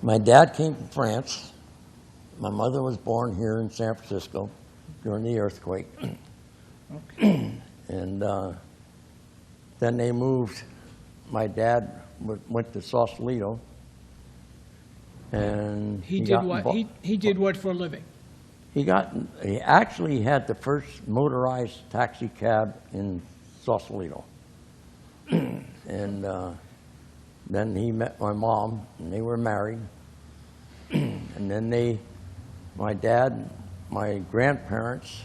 My dad came from France. My mother was born here in San Francisco during the earthquake. Okay. And then they moved. My dad went to Sausalito. And He did got what? He did what for a living? He actually had the first motorized taxi cab in Sausalito. And then he met my mom, and they were married. And then my dad, my grandparents,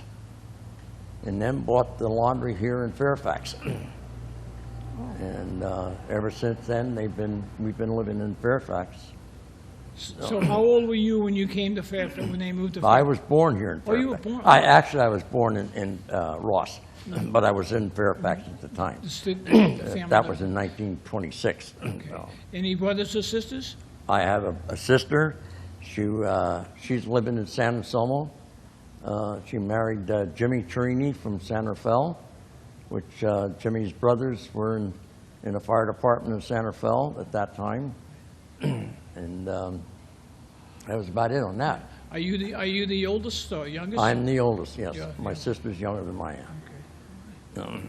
and then bought the laundry here in Fairfax. And ever since then, we've been living in Fairfax. So how old were you when you came to Fairfax, when they moved to Fairfax? I was born here in Fairfax. Oh, you were born? I was born in Ross, but I was in Fairfax at the time. That was in 1926. Okay. So. Any brothers or sisters? I have a sister. She's living in San Anselmo. She married Jimmy Turini from San Rafael, which Jimmy's brothers were in the fire department in San Rafael at that time. And that was about it on that. Are you the oldest or youngest? I'm the oldest, yes. Yeah, My sister's younger than I am. Okay.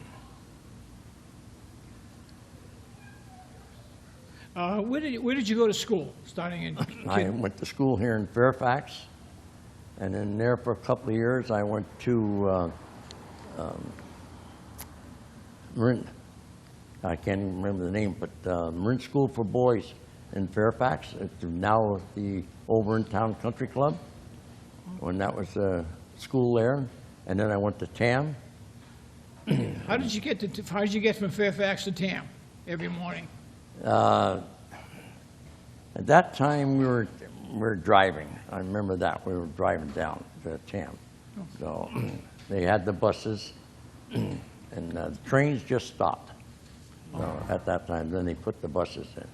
Where did you go to school, starting in? I went to school here in Fairfax, and then there for a couple of years I went to Marin. I can't even remember the name, but Marin School for Boys in Fairfax. It's now the Over-in-Town Country Club, when that was a school there. And then I went to TAM. How did you get from Fairfax to TAM every morning? At that time, we were driving. I remember that. We were driving down to TAM. Okay. So they had the buses, and the trains just stopped at that time. Then they put the buses in.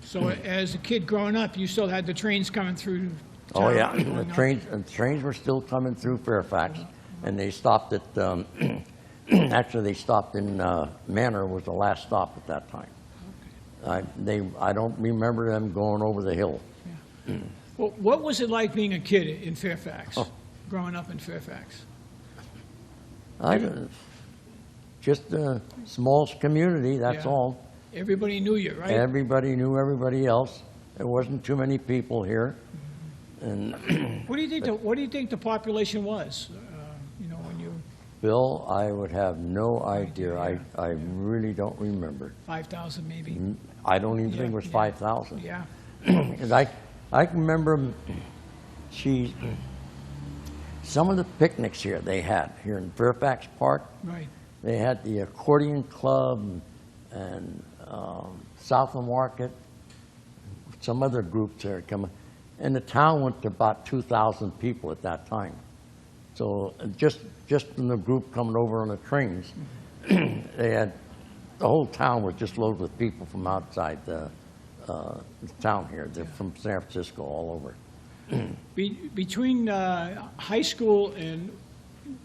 So as a kid growing up, you still had the trains coming through town? Oh, yeah. The trains were still coming through Fairfax, and they stopped at, actually they stopped in Manor was the last stop at that time. I don't remember them going over the hill. Yeah. Well, what was it like being a kid in Fairfax, growing up in Fairfax? Just a small community, that's all. Everybody knew you, right? Everybody knew everybody else. There wasn't too many people here. And what do you think the population was? When you. Bill, I would have no idea. I really don't remember. 5,000 maybe. I don't even think it was 5,000. Yeah. Because I can remember some of the picnics here they had here in Fairfax Park. Right. They had the accordion club and South of Market, some other groups there coming. And the town went to about 2,000 people at that time. So just in the group coming over on the trains, the whole town was just loaded with people from outside the town here. They're from San Francisco all over. Between high school and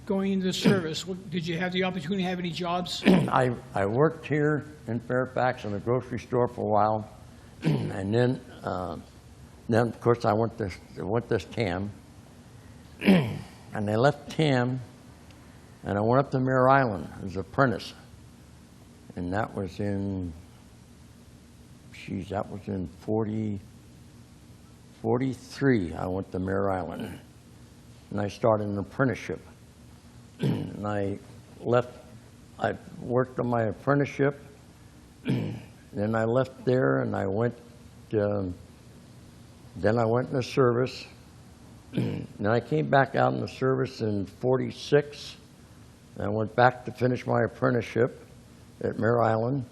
going into the service, did you have the opportunity to have any jobs? I worked here in Fairfax in a grocery store for a while, and then of course I went to TAM, and I left TAM, and I went up to Mare Island as an apprentice, and that was in 43. I went to Mare Island, and I started an apprenticeship. And I worked on my apprenticeship, then I left there and I went, then I went in the service. Then I came back out in the service in 46, and I went back to finish my apprenticeship at Mare Island,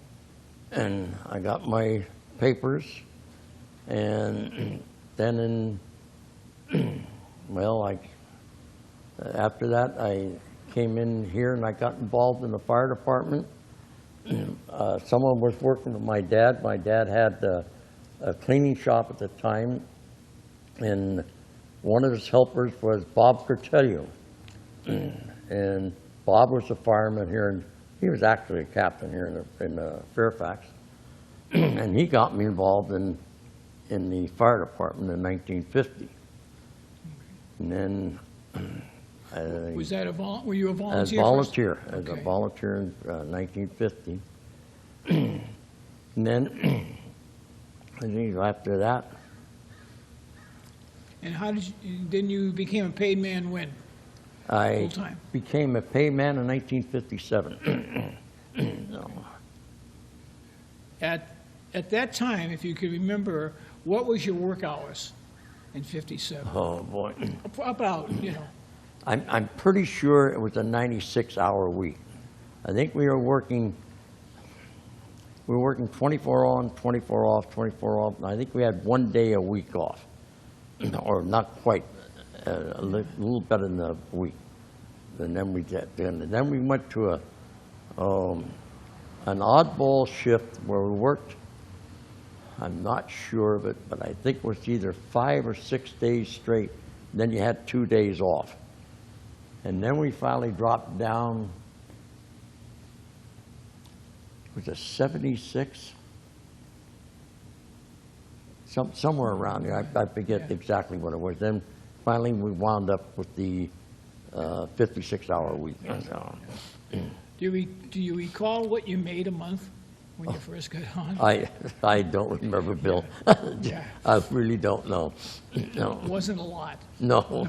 and I got my papers, and then after that I came in here and I got involved in the fire department. Someone was working with my dad. My dad had a cleaning shop at the time, and one of his helpers was Bob Cortelio. And Bob was a fireman here, and he was actually a captain here in Fairfax. And he got me involved in in the fire department in 1950. And then Was that were you a as volunteer? volunteer, as a Okay. volunteer in 1950. And then, I think after that, And how did you, then you became a paid man when? I Full-time. became a paid man in 1957. No. At that time, if you could remember, what was your work hours in 57? Oh, boy. About, you know, I'm pretty sure it was a 96-hour week. I think we were working 24 on, 24 off, 24 off, and I think we had 1 day a week off, or not quite, a little better than a week. And then we went to an oddball shift where we worked, I'm not sure of it, but I think it was either 5 or 6 days straight. Then you had 2 days off. And then we finally dropped down, was it 76? Somewhere around there. I forget exactly what it was. Then finally we wound up with the 56-hour week. So, do you recall what you made a month when you first got on? I don't remember, Bill. Yeah. I really don't know. No. It wasn't a lot. No,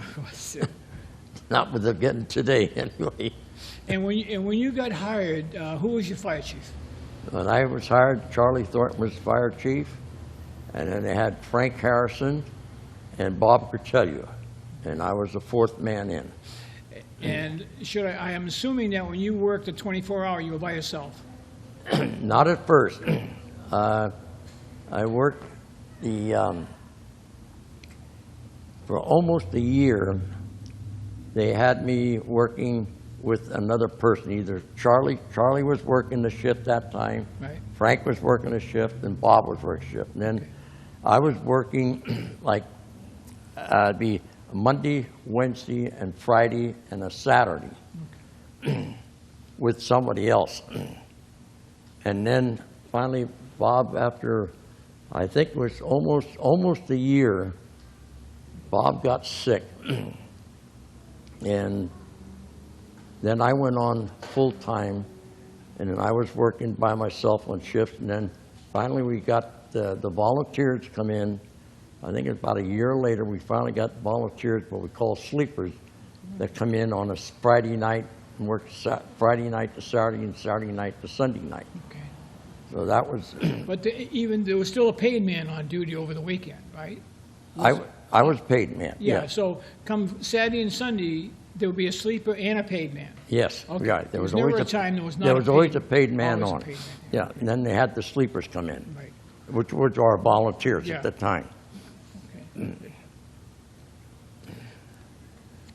not with it getting today, anyway. And when you got hired, who was your fire chief? When I was hired, Charlie Thornton was fire chief, and then they had Frank Harrison and Bob Cortellia, and I was the fourth man in. And I am assuming that when you worked a 24-hour, you were by yourself. Not at first. I worked for almost a year. They had me working with another person. Either Charlie was working the shift that time, Right. Frank was working a shift, and Bob was working a shift. And then I was working like it'd be Monday, Wednesday, and Friday, and a Saturday with somebody else. And then finally, Bob, after I think it was almost a year, Bob got sick. And then I went on full-time, and then I was working by myself on shifts. And then finally we got the volunteers to come in. I think it's about a year later, we finally got volunteers, what we call sleepers, that come in on a Friday night and work Friday night to Saturday and Saturday night to Sunday night. Okay. So that was, But even there was still a paid man on duty over the weekend, right? I was paid man. Yeah. Yes. So come Saturday and Sunday, there would be a sleeper and a paid man. Yes, Okay. right. There was never a time there was not There a was always paid- a paid man always a on. paid man, Yeah, and then they had the sleepers come in, Right. which were our volunteers Yeah. at the time. Okay.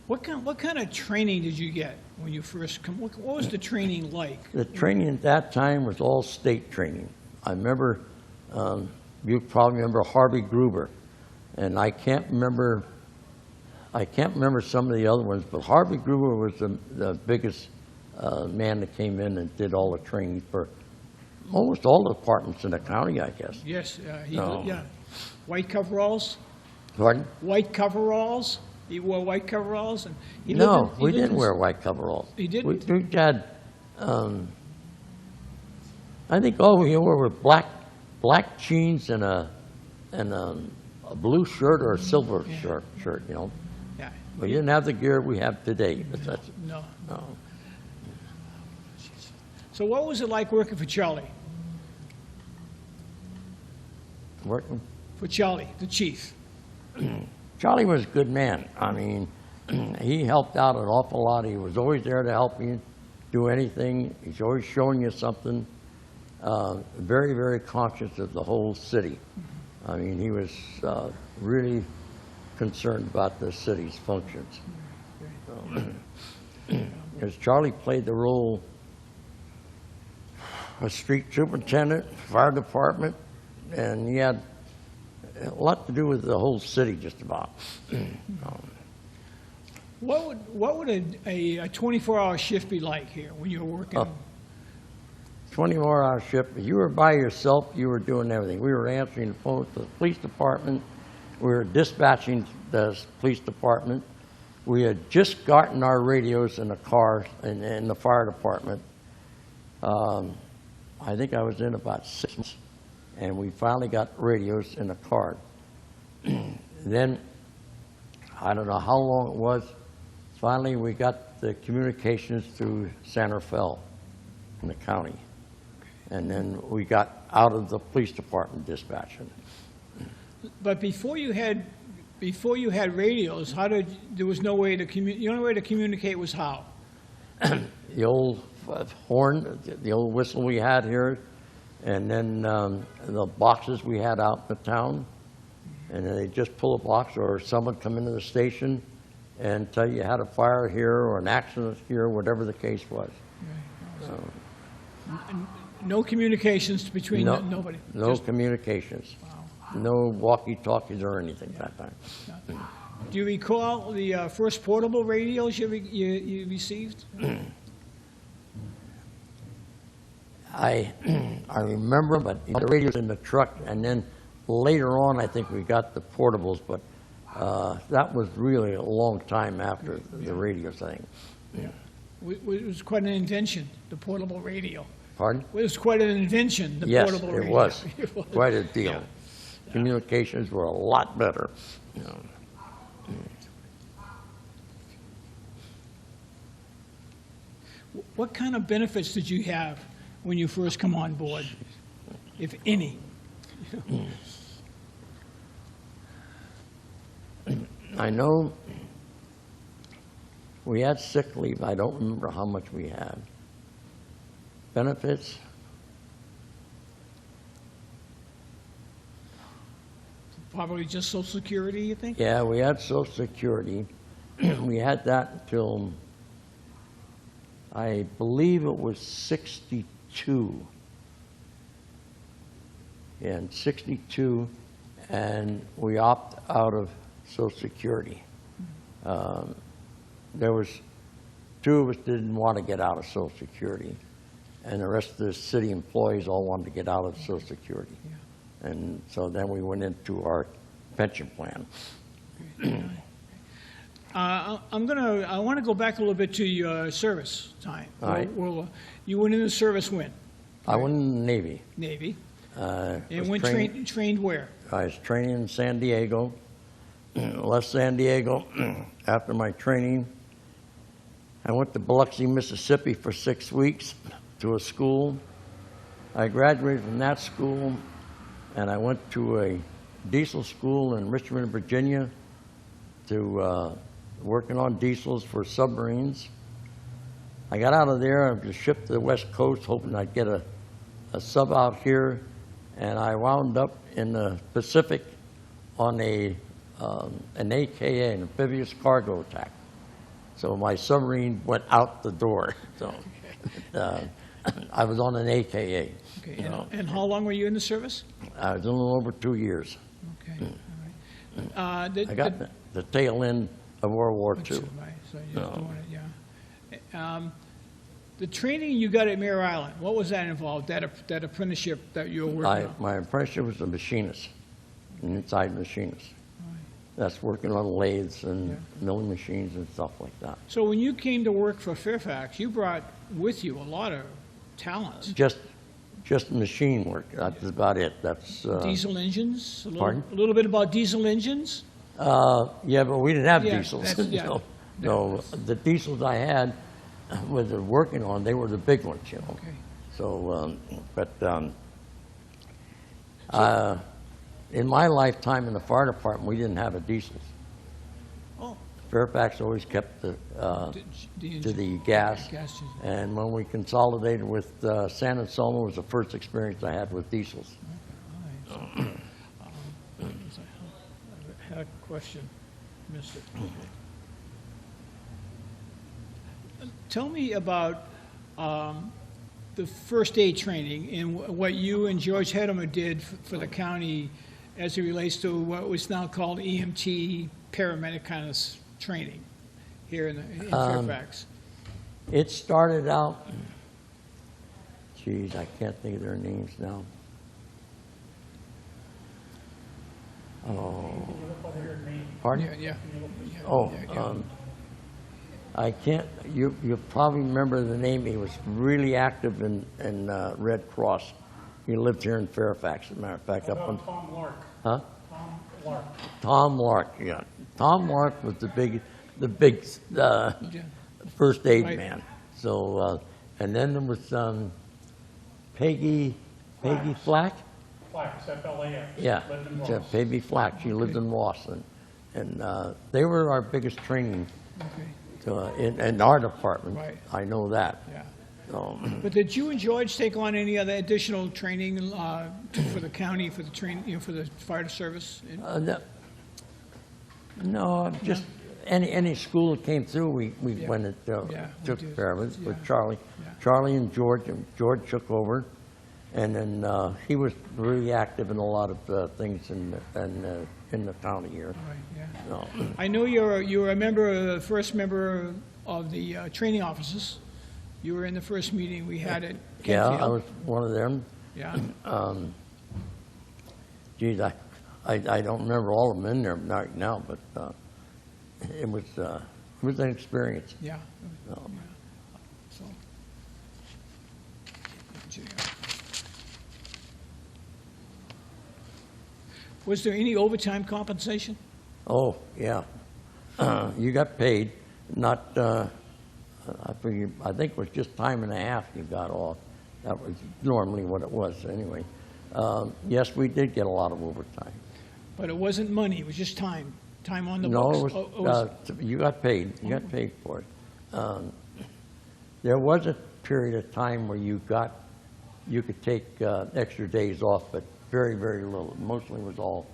What kind of training did you get when you first come? What was the training like? The training at that time was all state training. I remember, you probably remember Harvey Gruber, and I can't remember some of the other ones, but Harvey Gruber was the biggest man that came in and did all the training for almost all the departments in the county, I guess. Yes, No. yeah. White coveralls? Pardon? White coveralls? He wore white coveralls? And he No, lived in- he we lived didn't in- wear white coveralls. You didn't? We had, I think all we wore were black jeans and a blue shirt or a silver shirt, you know. Yeah. We didn't have the gear we have today. But that's, No. no. So what was it like working for Charlie? Working. For Charlie, the chief? Charlie was a good man. I mean, he helped out an awful lot. He was always there to help you do anything. He's always showing you something. Very, very conscious of the whole city. I mean, he was really concerned about the city's functions. Because Charlie played the role of street superintendent, fire department, and he had a lot to do with the whole city, just about. What would a 24-hour shift be like here when you were working? Oh. 24-hour shift. If you were by yourself, you were doing everything. We were answering the phone to the police department. We were dispatching the police department. We had just gotten our radios in the car in the fire department. I think I was in about 6 months, and we finally got radios in the car. Then, I don't know how long it was, finally we got the communications through Santa Fe in the county. And then we got out of the police department dispatching. But before you had radios, there was no way to the only way to communicate was how? The old horn, the old whistle we had here, and then the boxes we had out in the town, and then they just pull a box, or someone come into the station and tell you had a fire here or an accident here, whatever the case was. No communications between nobody? No Just, communications. wow. No walkie-talkies or anything at that time. Do you recall the first portable radios you received? I remember, but the radios in the truck, and then later on, I think we got the portables, but that was really a long time after the radio thing. Yeah. It was quite an invention, the portable radio. Pardon? It was quite an invention, the Yes, portable radio. it was. Quite a deal. Yeah. Communications were a lot better. You know. What kind of benefits did you have when you first come on board, if any? I know we had sick leave. I don't remember how much we had. Benefits? Probably just Social Security, you think? Yeah, we had Social Security. We had that until, I believe it was 62. Yeah, in 62, and we opted out of Social Security. There was 2 of us didn't want to get out of Social Security, and the rest of the city employees all wanted to get out of Social Security. Yeah. And so then we went into our pension plan. I want to go back a little bit to your service time. All right. You went into service when? I went in the Navy. Navy. And Trained where? I was training in San Diego. Left San Diego after my training. I went to Biloxi, Mississippi for 6 weeks to a school. I graduated from that school, and I went to a diesel school in Richmond, Virginia, to working on diesels for submarines. I got out of there. I was shipped to the West Coast, hoping I'd get a sub out here, and I wound up in the Pacific on an AKA, an amphibious cargo attack. So my submarine went out the door. So I was on an AKA. Okay. And how long were you in the service? I was a little over 2 years. Okay. All right. I got the tail end of World War II. Right. So you're doing it, yeah. The training you got at Mare Island, what was that involved? That apprenticeship that you were working on? My apprenticeship was a machinist, an inside machinist. That's working on lathes and milling machines and stuff like that. So when you came to work for Fairfax, you brought with you a lot of talents. Just machine work. That's about it. That's Diesel engines? Pardon? A little bit about diesel engines? Yeah, but we didn't have Yeah, diesels. that's- yeah. No, the diesels I had was working on. They were the big ones, you know. Okay. So, in my lifetime in the fire department, we didn't have a diesels. Oh. Fairfax always kept to the gas. Gas. And when we consolidated with San Anselmo, was the first experience I had with diesels. All right. I had a question. Missed it. Tell me about the first aid training and what you and George Hedemer did for the county as it relates to what was now called EMT paramedic kind of training here in Fairfax. It started out, Geez, I can't think of their names now. Oh, pardon? Yeah. Oh, Yeah. I can't, you probably remember the name. He was really active in Red Cross. He lived here in Fairfax, as a matter of fact. Up on, Tom Lark. huh? Tom Lark. Tom Lark, yeah. Tom Lark was the big first aid Right. man. So, and then there was Peggy Flack? Flax, F-L-A-X. Yeah, Lived in yeah, Ross. Peggy Flack. She lived in Ross, and they were our biggest training Okay, in our department. Right. I know that. yeah. So, But did you and George take on any other additional training for the county, for the for the fire service? no, just any school that came through, we Yeah. went and Yeah, we took did. care of it with Yeah. Charlie. Yeah. Charlie and George took over, and then he was really active in a lot of things in the county here. Right, yeah. So, I know you were a member, first member of the training officers. You were in the first meeting we had at yeah, Kentfield. I was one of them. Yeah, Geez, I don't remember all of them in there right now, but it was an experience. yeah. So, So. Was there any overtime compensation? oh, yeah. You got paid, not, I think it was just time and a half you got off. That was normally what it was anyway. Yes, we did get a lot of overtime. But it wasn't money, it was just time on the No, books. it was, you got paid. You got paid for it. There was a period of time where you could take extra days off, but very, very little. Mostly was all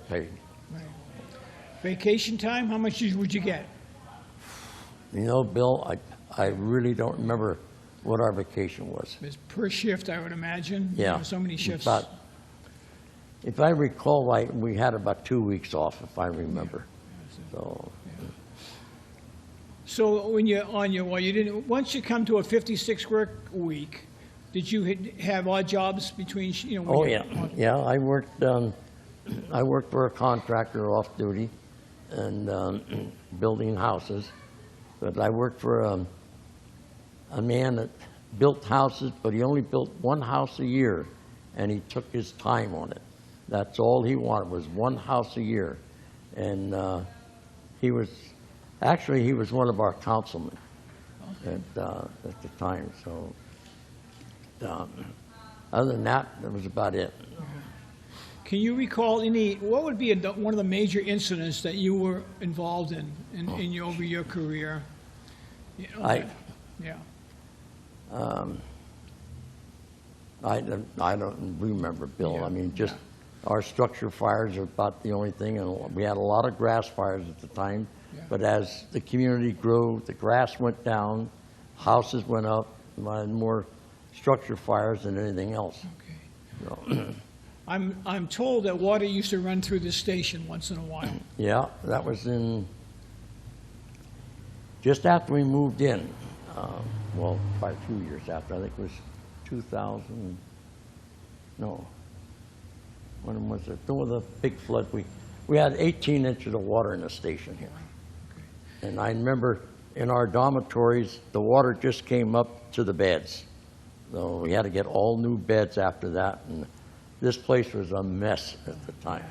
paid. Right. Vacation time, how much would you get? You know, Bill, I really don't remember what our vacation was. It was per shift, I would imagine. You Yeah. know, so many shifts. About, if I recall right, we had about 2 weeks off, if I remember. So, So when you're on your, well, you didn't, once you come to a 56 work week, did you have odd jobs between, you know? when oh you- yeah, yeah. I worked for a contractor off duty, and building houses. But I worked for a man that built houses, but he only built one house a year, and he took his time on it. That's all he wanted, was one house a year. And he was one of our councilmen at the time. So other than that, that was about it. Can you recall what would be one of the major incidents that you were involved in over your career? You know, yeah. I don't remember, Bill. Yeah, I mean, just our structure fires are about the only thing, and we had a lot of grass fires at the time. Yeah. But as the community grew, the grass went down, houses went up, and we had more structure fires than anything else. Okay. So, I'm told that water used to run through this station once in a while. yeah, that was just after we moved in. Well, quite a few years after. I think it was 2000. No. When was it? There was a big flood. We had 18 inches of water in the station here. And I remember in our dormitories, the water just came up to the beds. So we had to get all new beds after that. And this place was a mess at the time.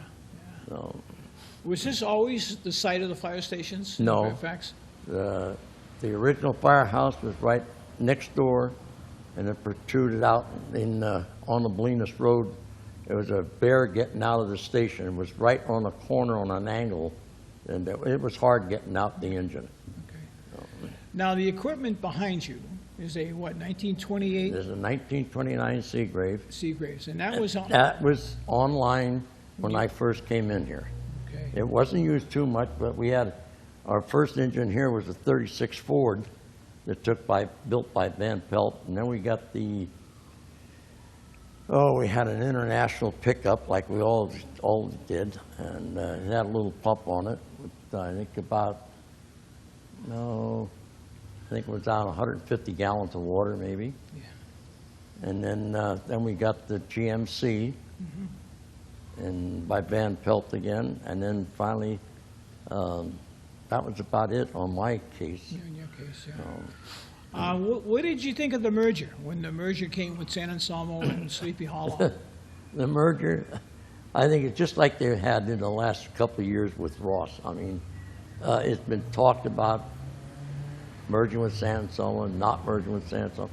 So, Was this always the site of the fire stations? in No. Fairfax? the original firehouse was right next door, and it protruded out on the Bolinas Road. It was a bear getting out of the station. It was right on the corner on an angle, and it was hard getting out the engine. Okay. Now, the equipment behind you is a, what, 1928 There's a 1929 Seagrave. Seagraves, and that was on, That was online when I first came in here. okay. It wasn't used too much, but we had, our first engine here was a 36 Ford that built by Van Pelt, and then we got we had an international pickup like we all did, and it had a little pump on it with, I think it was down 150 gallons of water maybe. Yeah. And then we got the GMC, and by Van Pelt again, and then finally, that was about it on my case. In your case, yeah. What did you think of the merger, when the merger came with San Anselmo and Sleepy Hollow? The merger, I think it's just like they had in the last couple of years with Ross. I mean, it's been talked about merging with San Anselmo and not merging with San Anselmo.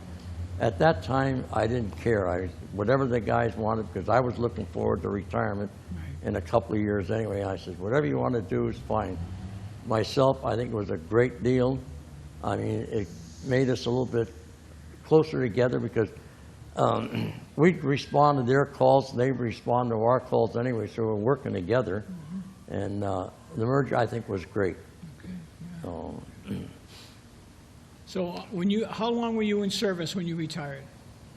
At that time, I didn't care. Whatever the guys wanted, because I was looking forward to retirement in a couple of years anyway. I said, whatever you want to do is fine. Myself, I think it was a great deal. I mean, it made us a little bit closer together because we'd respond to their calls, and they'd respond to our calls anyway, so we're working together. And the merger, I think, was great. Okay, yeah. So, So how long were you in service when you retired?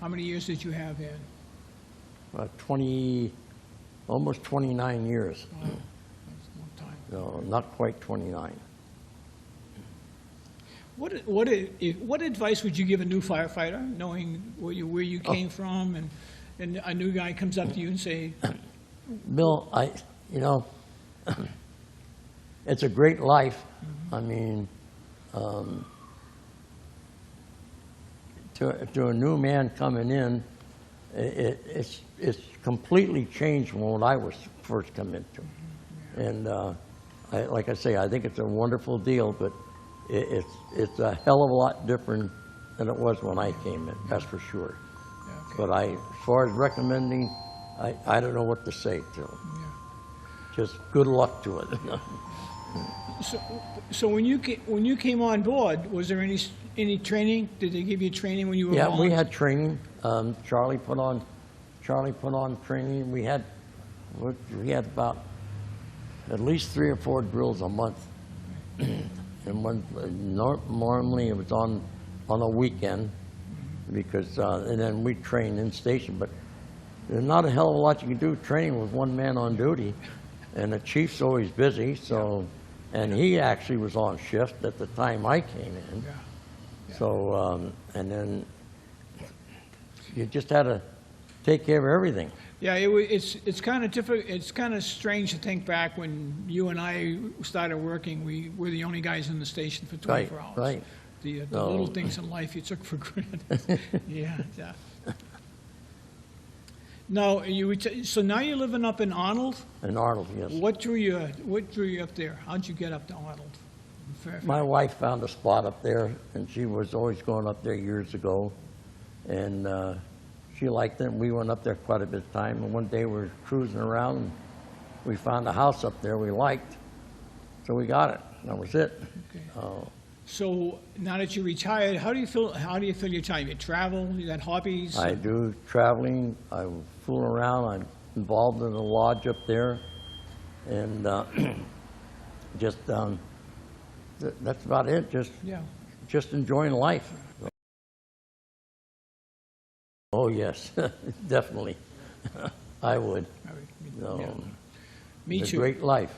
How many years did you have in? almost 29 years. Wow, that's a long time. No, not quite 29. What advice would you give a new firefighter, knowing where you came from, and a new guy comes up to you and say, Bill, it's a great life. I mean, to a new man coming in, it's completely changed from what I was first coming into. And like I say, I think it's a wonderful deal, but it's a hell of a lot different than it was when I came in, that's for sure. okay. But as far as recommending, I don't know what to say to him. Yeah. Just good luck to it. So when you came on board, was there any training? Did they give you training when you were Yeah, on? we had training. Charlie put on training. We had about at least 3 or 4 drills a month. And normally it was on a weekend, because and then we trained in station. But there's not a hell of a lot you can do training with one man on duty, and the chief's always busy. So, and he actually was on shift at the time I came in. Yeah. So, and then you just had to take care of everything. Yeah, it's kind of difficult. It's kind of strange to think back when you and I started working. We were the only guys in the station for 24 hours. Right. The No. little things in life you took for granted. Yeah. No, so now you're living up in Arnold. In Arnold, yes. What drew you up there? How'd you get up to Arnold? Fairfax? My wife found a spot up there, and she was always going up there years ago, and she liked it. And we went up there quite a bit of time, and one day we were cruising around, and we found a house up there we liked, so we got it. That was it. Okay. So now that you're retired, how do you fill your time? You travel? You got hobbies? I do traveling. I fool around. I'm involved in a lodge up there, and just that's about it. Yeah. Just enjoying life. Oh yes, definitely. I would. All right. No, Yeah. Me it's a too. great life.